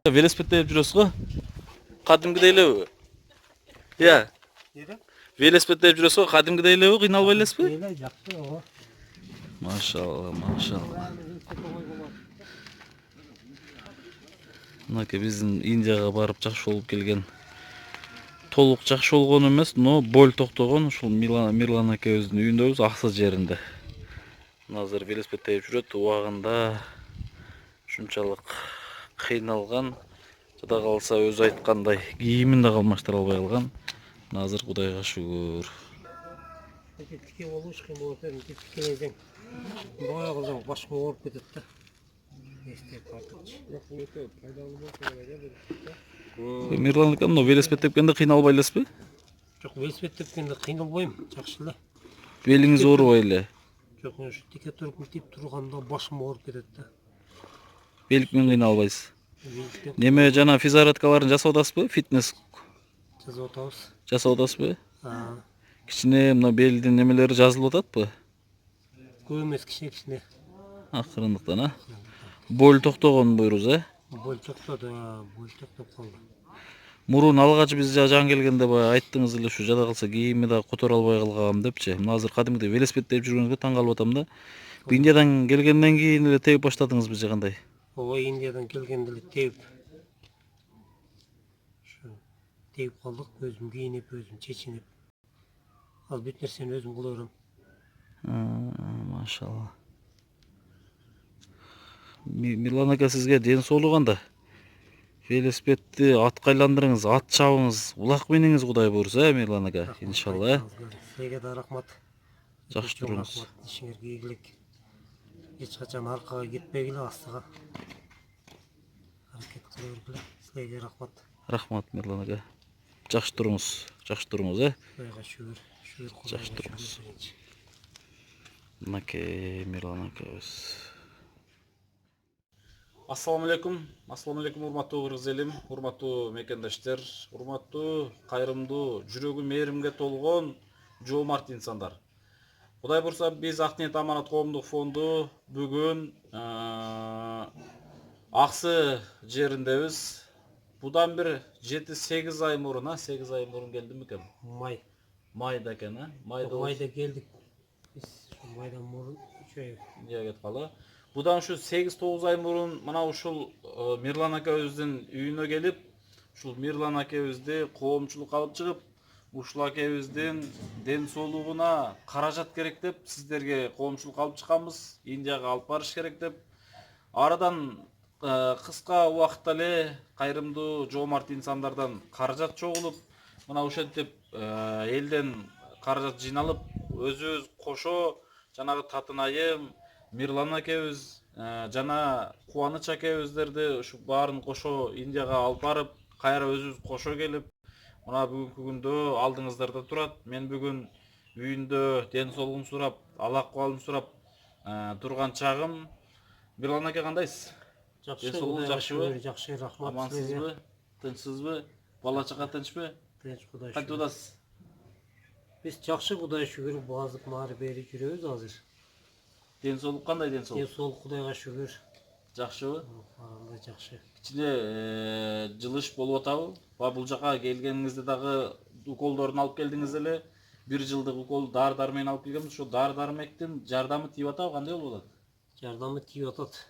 Велосипед тепіп жүресіз ғой? Қадимгідей элеби? Иә. Велосипед тепіп жүресіз ғой? Қадимгідей элеби? Қиналбай элесіз бе? Эле жакшы ого. Машалла, машалла. Мынаке биздин Индияга барып жакшы болуп келген. Толук жакшы болгон эмес, но боль токтогон ушул Мирлан акебиздин үйүндөбүз, Аксы жеринде. Азыр велосипед тепип жүрөт, убагында ушунчалык кыйналган. Жада калса өзү айткандай кийимин да алмаштыра албай калган. Азыр Кудайга шүгүр. Тике болуш кыйын болот эми, тикелесең. Баягы башка ооруп кетет да. Эстеп артыкчы. Өтө пайдалуу болсо керек. Мирлан ака, но велосипед тепкенде кыйналбай элесизби? Жок, велосипед тепкенде кыйналбайм, жакшы эле. Белиңиз оорубай эле? Жок, ушу тике туруп мынтип турганда башым ооруп кетет да. Белик менен кыйналбайсыз. Неме жана физзарядкаларын жасап атасызбы? Фитнес жасап атабыз. жасап атасызбы? Кичине мына белдин немелери жазылып ататпы? Көп эмес, кичине. Акырындыктан, а? Боль токтогон буйруз, Боль токтоду, боль токтоп калды. Мурун алгач биз жан келгенде баягы айттыңыз эле, ушу жада калса кийимди да которо албай калгам депчи. Мына азыр кадимгидей велосипед тепип жүргөнүңүзгө таң калып атам да. Индиядан келгенден кийин эле тепип баштадыңызбы же кандай? Ооба, Индиядан келгенде эле тепип. Ушу тепип калдык, өзүм кийинип, өзүм чечинип. Ал бүт нерсени өзүм кыла берем. Машалла. Мирлан ака, сизге ден соолук кандай? Велосипедти атка айландырыңыз, ат чабыңыз, улак миниңиз Кудай буйрса, Мирлан ака, иншалла. Сизге да рахмат. Жакшы туруңуз. Ишиңерге ийгилик. Эч качан аркага кетпегиле, астыга. Аракет кыла бергиле. Сизге рахмат. Рахмат, Мирлан ака. Жакшы туруңуз, Кудайга шүгүр. Жакшы туруңуз. Мынаке Мирлан акабыз. Ассаламу алейкум, урматтуу кыргыз элим, урматтуу мекендештер, урматтуу, кайрымдуу, жүрөгү мээримге толгон жоомарт инсандар. Кудай бурса, биз Ак ниет аманат коомдук фонду бүгүн Аксы жериндебиз. Будан бир 7-8 ай мурун, 8 ай мурун келдим экен. Майда экен, Майда келдик. Биз майдан мурун 3 ай кетип кала. Будан ушу 8-9 ай мурун мына ушул Мирлан акебиздин үйүнө келип, ушул Мирлан акебизди коомчулукка алып чыгып, ушул акебиздин ден соолугуна каражат керек деп сиздерге коомчулукка алып чыкканбыз. Индияга алып барыш керек деп. Арадан кыска убакытта эле кайрымдуу жоомарт инсандардан каражат чогулуп, мына ошентип элден каражат жыйналып, өзүбүз кошо жанагы Татын айым, Мирлан акебиз жана Кубаныч акебиздерди ушу баарын кошо Индияга алып барып, кайра өзүбүз кошо келип, мына бүгүнкү күндө алдыңыздарда турат. Мен бүгүн үйүндө ден соолугун сурап, ал акыбалын сурап турган чагым. Мирлан ака, кандайсыз? жакшы, жакшыбы? Жакшы, рахмат. Амансызбы? Тынчсызбы? Бала чака тынчпы? Тынч, Кудай шүгүр. Кантип атасыз? Биз жакшы, Кудай шүгүр, базып мары бери жүрөбүз азыр. Ден соолук кандай, ден соолук? Ден соолук Кудайга шүгүр. Жакшыбы? Андай жакшы. Кичине жылыш болуп атабы? Бул жака келгениңизде дагы уколдорун алып келдиңиз эле. 1 жылдык укол дары-дармек алып келгенбиз. Ошо дары-дармектин жардамы тийип атабы, кандай болуп атат? Жардамы тийип атат.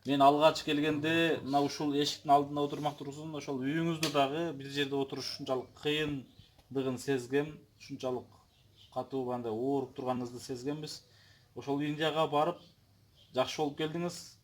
Мен алгач келгенде мына ушул эшиктин алдында отурмак турсун, ошол үйүңүздө дагы бир жерде отуруш ушунчалык кыйындыгын сезгем, ушунчалык катуу андай ооруп турганыңызды сезгенбиз. Ошол Индияга барып жакшы болуп келдиңиз.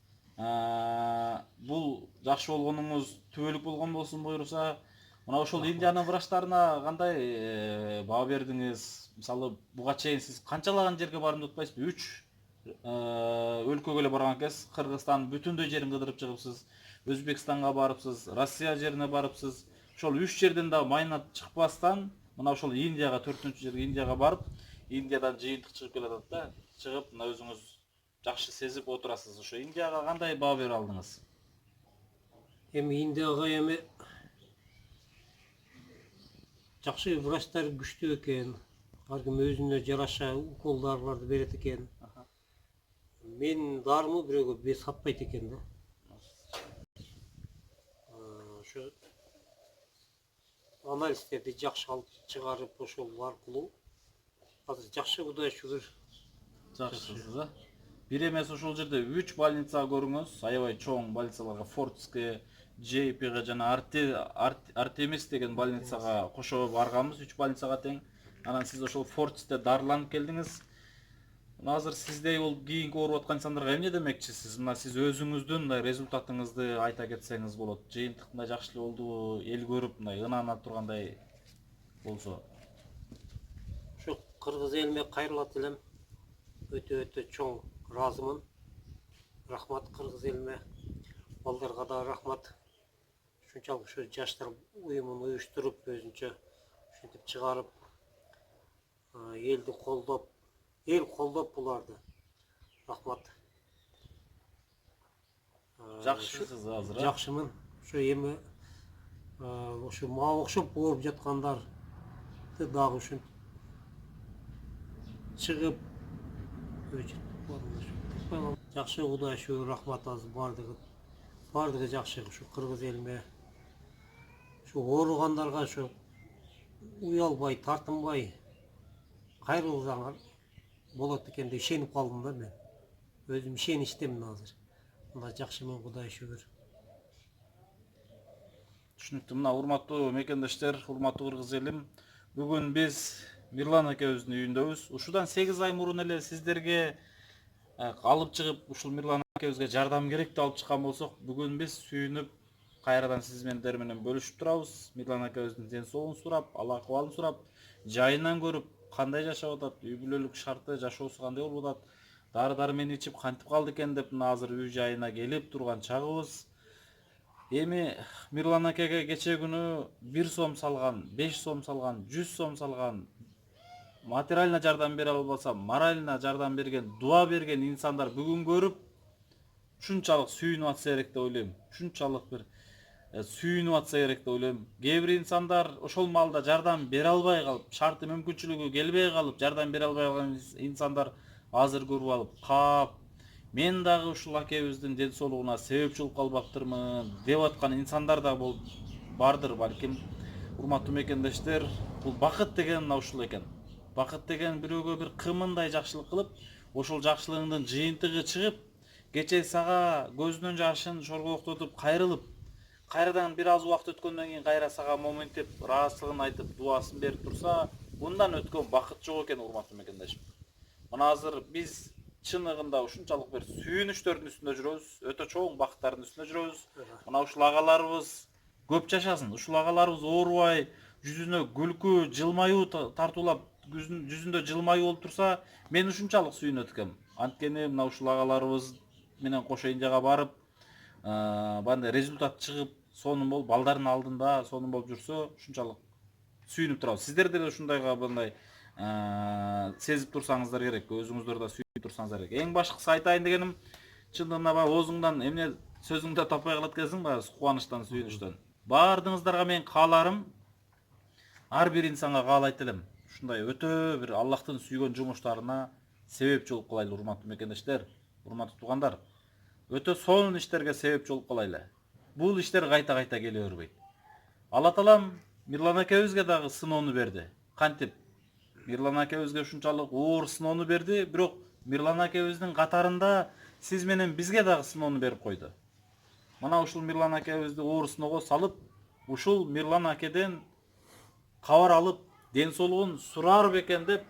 Бул жакшы болгонуңуз түбөлүк болгон болсун буйруса, мына ошол Индиянын врачтарына кандай баа бердиңиз? Мисалы, буга чейин сиз канчалаган жерге барымды утпайсызбы? 3 өлкөгө эле барган экенсиз. Кыргызстандын бүтүндөй жерин кыдырып чыгыпсыз, Өзбекстанга барыпсыз, Россия жерине барыпсыз. Ошол 3 жерден да майнат чыкпастан, мына ошол Индияга, 4-нчү жерге Индияга барып, Индиядан жыйынтык чыгып келатат да, чыгып мына өзүңүз жакшы сезип отурасыз. Ошо Индияга кандай баа бере алдыңыз? Эми Индияга жакшы, врачтар күчтүү экен. Ар ким өзүнө жараша уколдарды берет экен. Мен дарымы бирөөгө сатпайт экен да. ошо анализдерди жакшы алып чыгарып ошол аркылуу азыр жакшы Кудайга шүгүр. Жакшысыз, а? Бир эмес ушул жерде 3 больницага көрүңүз, аябай чоң больницаларга, Фортске, JP'ге жана Артемис деген больницага кошо барганбыз, 3 больницага тең. Анан сиз ошол Фортсте дарыланып келдиңиз. Азыр сиздей бул кийинки ооруп аткан инсандарга эмне демекчисиз? Мына сиз өзүңүздүн мындай результатыңызды айта кетсеңиз болот. Жыйынтык мындай жакшы эле болдубу? Эл көрүп мындай ынана тургандай болсо. Ошо кыргыз элиме кайрылат элем. Өтө чоң ыраазымын. Рахмат кыргыз элиме. Балдарга да рахмат. Ушунчалык ушу жаштар уюмун уюштуруп, өзүнчө ушинтип чыгарып, элди колдоп, эл колдоп буларды. Рахмат. Жакшысыз азыр, а? Жакшымын. Ошо эми ошо мага окшоп ооруп жаткандар дагы ушинтип чыгып жакшы, Кудайга шүгүр, рахмат азыр бардыгы жакшы. Ушу кыргыз элиме ушу ооругандарга ушу уялбай, тартынбай кайрылсаңар болот экен деп ишенип калдым да мен. Өзүм ишеничтемин азыр. Мына жакшымын, Кудайга шүгүр. Түшүнүктүү. Мына урматтуу мекендештер, урматтуу кыргыз элим, бүгүн биз Мирлан экебиздин үйүндөбүз. Ушудан 8 ай мурун эле сиздерге алып чыгып, ушул Мирлан экебизге жардам керек деп алып чыккан болсок, бүгүн биз сүйүнүп кайрадан сиздер менен бөлүшүп турабыз. Мирлан экебиздин ден соолугун сурап, ал акыбалын сурап, жайынан көрүп, кандай жашап атат, үй бүлөлүк шарты, жашоосу кандай болуп атат, дары-дармени ичип кантип калды экен деп мына азыр үй жайына келип турган чагыбыз. Эми Мирлан акеге кече күнү 1 сом салган, 5 сом салган, 100 сом салган, материально жардам бере албаса, морально жардам берген, дуа берген инсандар бүгүн көрүп, ушунчалык сүйүнүп атса керек деп ойлойм. Ушунчалык бир сүйүнүп атса керек деп ойлойм. Кээ бир инсандар ошол маалда жардам бере албай калып, шарты мүмкүнчүлүгү келбей калып, жардам бере албай калган инсандар азыр көрүп алып, каап, мен дагы ушул акебиздин ден соолугуна себепчи болуп калбактырмын деп аткан инсандар да бардыр балким. Урматтуу мекендештер, бул бакыт деген мына ушул экен. Бакыт деген бирөөгө бир кымындай жакшылык кылып, ошол жакшылыгыңдын жыйынтыгы чыгып, кече сага көзүнүн жашын шоргоктотуп кайрылып, кайрадан бир аз убакыт өткөндөн кийин кайра сага моментип, ыраазычылыгын айтып, дуасын берип турса, мындан өткөн бакыт жок экен, урматтуу мекендешим. Мына азыр биз чыныгында ушунчалык бир сүйүнүчтөрдүн үстүндө жүрөбүз, өтө чоң бакыттардын үстүндө жүрөбүз. Мына ушул агаларыбыз көп жашасын, ушул агаларыбыз оорубай, жүзүнө күлкү, жылмаюу тартуулап, жүзүндө жылмаюу болуп турса, мен ушунчалык сүйүнөт экем. Анткени мына ушул агаларыбыз менен кошо Индияга барып, бандай результат чыгып, сонун болуп, балдардын алдында сонун болуп жүрсө, ушунчалык сүйүнүп турабыз. Сиздер деле ушундайга мындай сезип турсаңыздар керек, өзүңүздөр да сүйүнүп турсаңыздар керек. Эң башкысы айтайын дегеним, чындыгында баягы оозуңдан эмне сөзүңдө таппай калат экенсиң, баягы кубанычтан, сүйүнүчтөн. Баардыгыңыздарга менин кааларым, ар бир инсанга каалайт элем. Ушундай өтө бир Аллахтын сүйгөн жумуштарына себепчи болуп калайлы, урматтуу мекендештер, урматтуу туугандар. Өтө сонун иштерге себепчи болуп калайлы. Бул иштер кайта-кайта келе бербейт. Алла таалам Мирлан акебизге дагы сыноону берди. Кантип? Мирлан акебизге ушунчалык оор сыноону берди, бирок Мирлан акебиздин катарында сиз менен бизге дагы сыноону берип койду. Мына ушул Мирлан акебизди оор сыноого салып, ушул Мирлан акеден кабар алып, ден соолугун сурар бекен деп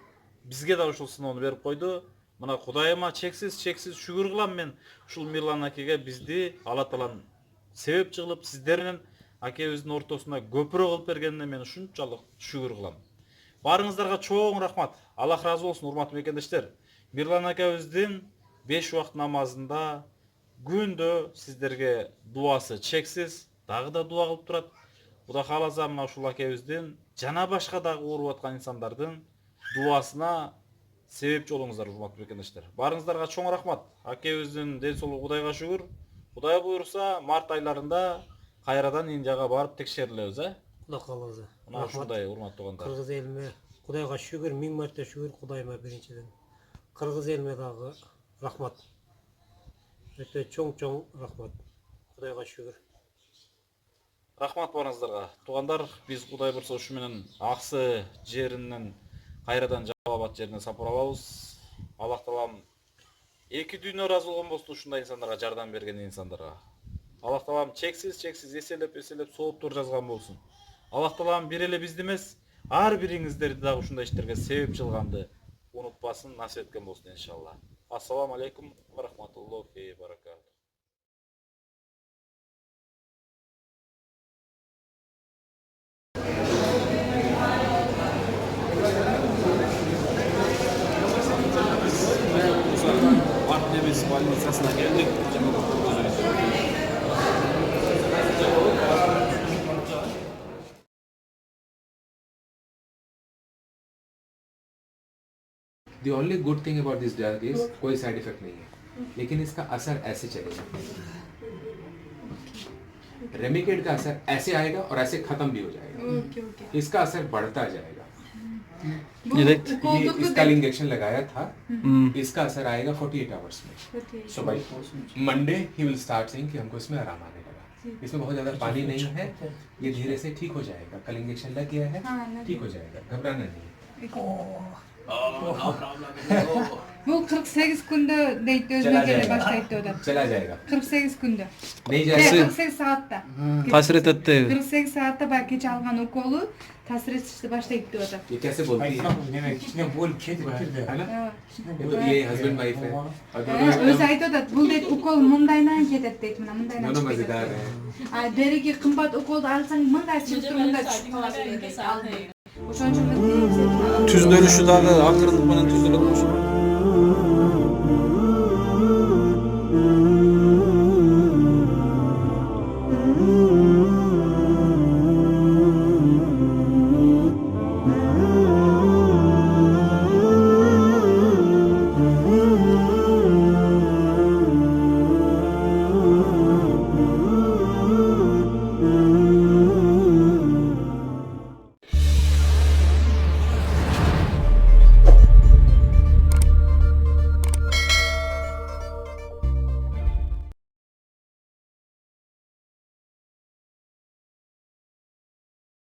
бизге да ушул сыноону берип койду. Мына Кудайыма чексиз шүгүр кылам мен ушул Мирлан акеге бизди Алла таалам себепчи кылып, сиздер менен акебиздин ортосуна көпүрө кылып бергенине мен ушунчалык шүгүр кылам. Барыңыздарга чоң рахмат. Аллах разы болсун, урматтуу мекендештер. Мирлан акебиздин 5 убакыт намазында күндө сиздерге дуасы чексиз, дагы да дуа кылып турат. Кудай кааласа мына ушул акебиздин жана башка дагы ооруп аткан инсандардын дуасына себепчи болуңуздар, урматтуу мекендештер. Барыңыздарга чоң рахмат. Акебиздин ден соолугу Кудайга шүгүр. Кудай буйруса, март айларында кайрадан Индияга барып текшерилебиз, Кудай кааласа. Мына ушундай, урматтуу туугандар. Кыргыз элиме Кудайга шүгүр, 1000 марта шүгүр Кудайыма биринчиден. Кыргыз элиме дагы рахмат. Өтө чоң рахмат. Кудайга шүгүр. Рахмат барыңыздарга. Тугандар, биз Кудай бурса ушу менен аксы жеринен кайрадан Жалал-Абад жерине сапар алабыз. Аллах таалам эки дүйнө ыраазы болгон болсун ушундай инсандарга жардам берген инсандарга. Аллах таалам чексиз эселеп сооптор жазган болсун. Аллах таалам бир эле бизди эмес, ар бириңиздерди дагы ушундай иштерге себепчи кылганды унутпасын, насип эткен болсун иншалла. Ассаламу алейкум ва рахматуллахи ва баракатух. Partnemiz больницасына келдик. The only good thing about this drug is कोई side effect नहीं है, लेकिन इसका असर ऐसे चलेगा। रेमिकेड का असर ऐसे आएगा और ऐसे खत्म भी हो जाएगा। इसका असर बढ़ता जाएगा। ये इसका इंजेक्शन लगाया था, इसका असर आएगा 48 आवर्स में। So by Monday he will start saying कि हमको इसमें आराम आने लगा। इसमें बहुत ज्यादा पानी नहीं है, ये धीरे से ठीक हो जाएगा। कल इंजेक्शन लग गया है, ठीक हो जाएगा, घबराना नहीं। Bu 48 günde deyip özüne gele başlayıp diyordu. चला जाएगा। 48 günde. नहीं जाएगा। 48 saatte. Tasret etti. 48 saatte belki çalgan okulu tasret işte başlayıp diyordu. ये कैसे बोलती है? demek içine bol kedi bitirdi. है ना? Evet. ये तो ये हस्बैंड वाइफ है। और दोनों Öz aydı da bu deyip okul mındaydan kedet deyip mındaydan दोनों çıkıp मजेदार kedet. हैं। Deri ki kımbat okulda alsan mınday çıktı mınday çıktı kalası deyip aldı. Oşonçun da Tüzdürüşü dagı akırlık менен түзүлүп